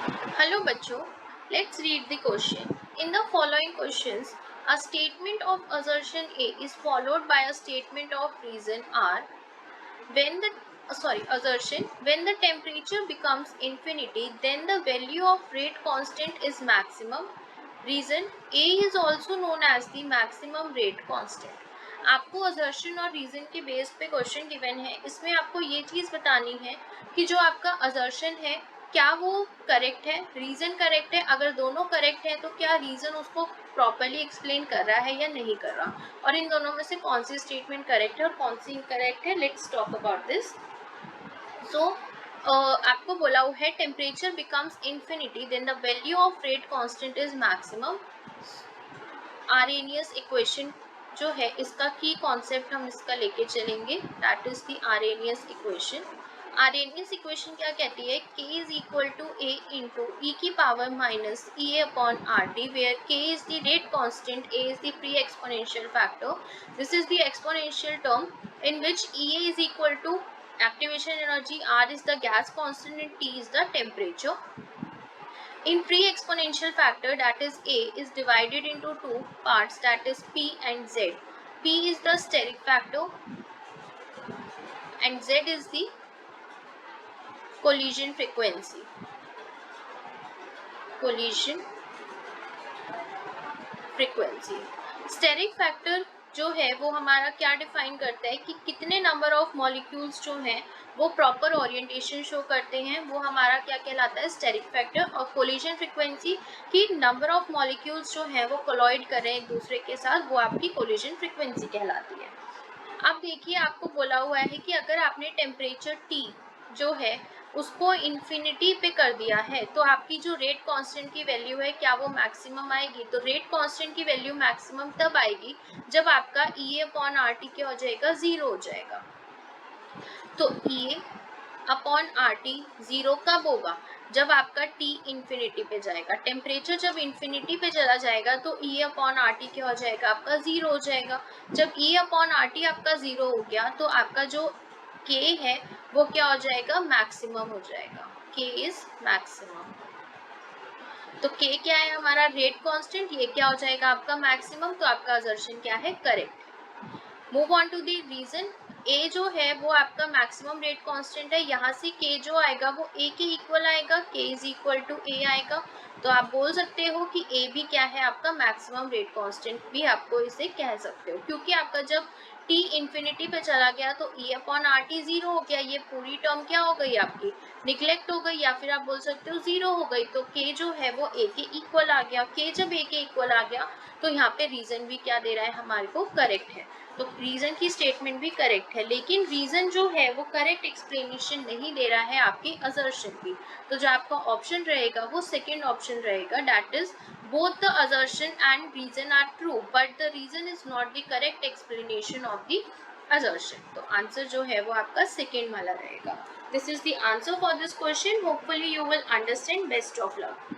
Hello बच्चों, let's read the question. In the following questions, a statement of assertion A is followed by a statement of reason R. When the assertion, when the temperature becomes infinity, then the value of rate constant is maximum. Reason A is also known as the maximum rate constant. आपको assertion और reason के base पे question given है. इसमें आपको ये चीज बतानी है कि जो आपका assertion है क्या वो करेक्ट है, रीजन करेक्ट है. अगर दोनों करेक्ट है तो क्या रीजन उसको प्रॉपरली एक्सप्लेन कर रहा है या नहीं कर रहा, और इन दोनों में से कौन सी स्टेटमेंट करेक्ट है और कौन सी इनकरेक्ट है. Let's talk about this. So आपको बोला हुआ है temperature becomes infinity then the value of rate constant is maximum. Arrhenius equation जो है इसका की कॉन्सेप्ट हम इसका लेके चलेंगे, that is the Arrhenius equation. Arrhenius equation क्या कहती है? k is equal to a into E की power minus E A upon R T, where k is the rate constant, a is the pre exponential factor. This is the exponential term in which EA is equal to activation energy, R is the gas constant and T is the temperature. In free exponential factor, that is A, is divided into two parts, that is P and Z. P is the steric factor and Z is the collision frequency. Collision frequency. Steric factor जो है वो हमारा क्या define करता है कि कितने number of molecules जो हैं वो प्रॉपर ओरिएंटेशन शो करते हैं, वो हमारा क्या कहलाता है? Steric factor. और कोलिजन फ्रीक्वेंसी की नंबर ऑफ मॉलिक्यूल्स जो हैं वो कोलॉइड कर रहे हैं एक दूसरे के साथ, वो आपकी कोलिजन फ्रीक्वेंसी कहलाती है. अब देखिए आपको बोला हुआ है कि अगर आपने टेम्परेचर T जो है उसको इन्फिनिटी पे कर दिया है तो आपकी जो रेट कांस्टेंट की वैल्यू है क्या वो मैक्सिमम आएगी? तो रेट कांस्टेंट की वैल्यू मैक्सिमम तब आएगी जब आपका ई अपॉन आर टी क्या हो जाएगा? जीरो हो जाएगा. तो ई अपॉन आर टी जीरो कब होगा? जब आपका T इन्फिनिटी पे जाएगा. टेम्परेचर जब इन्फिनिटी पे चला जाएगा तो ई अपॉन आर टी क्या हो जाएगा? आपका जीरो हो जाएगा. जब ई अपॉन आर टी आपका जीरो हो गया तो आपका जो K है वो क्या हो जाएगा? मैक्सिमम हो जाएगा. K is maximum. तो K क्या है? हमारा रेट कांस्टेंट. ये क्या हो जाएगा? आपका मैक्सिमम. तो आपका असर्शन क्या है? Correct. Move on to the reason. A जो है वो आपका मैक्सिमम रेट कांस्टेंट है. यहाँ से K जो आएगा वो A के इक्वल आएगा. K is equal to A आएगा. तो आप बोल सकते हो कि A भी क्या है? आपका मैक्सिमम रेट कांस्टेंट भी आपको इसे कह सकते हो, क्योंकि आपका जब T इन्फिनिटी पे चला गया तो E upon R T zero हो गया. ये पूरी टर्म क्या हो गई? आपकी निगलेक्ट हो गई, या फिर आप बोल सकते हो जीरो हो गई. तो K जो है वो A के इक्वल आ गया. K जब A के इक्वल आ गया तो यहाँ पे रीजन भी क्या दे रहा है हमारे को? करेक्ट है. तो रीजन की स्टेटमेंट भी करेक्ट है, लेकिन रीजन जो है वो करेक्ट एक्सप्लेनेशन नहीं दे रहा है आपकी असर्शन की. तो जो आपका ऑप्शन रहेगा वो सेकंड ऑप्शन रहेगा, that is both the assertion and reason are true but the reason is not the correct explanation of the assertion. तो आंसर जो है वो आपका सेकेंड वाला रहेगा. This is the answer for this question. Hopefully you will understand. Best of luck.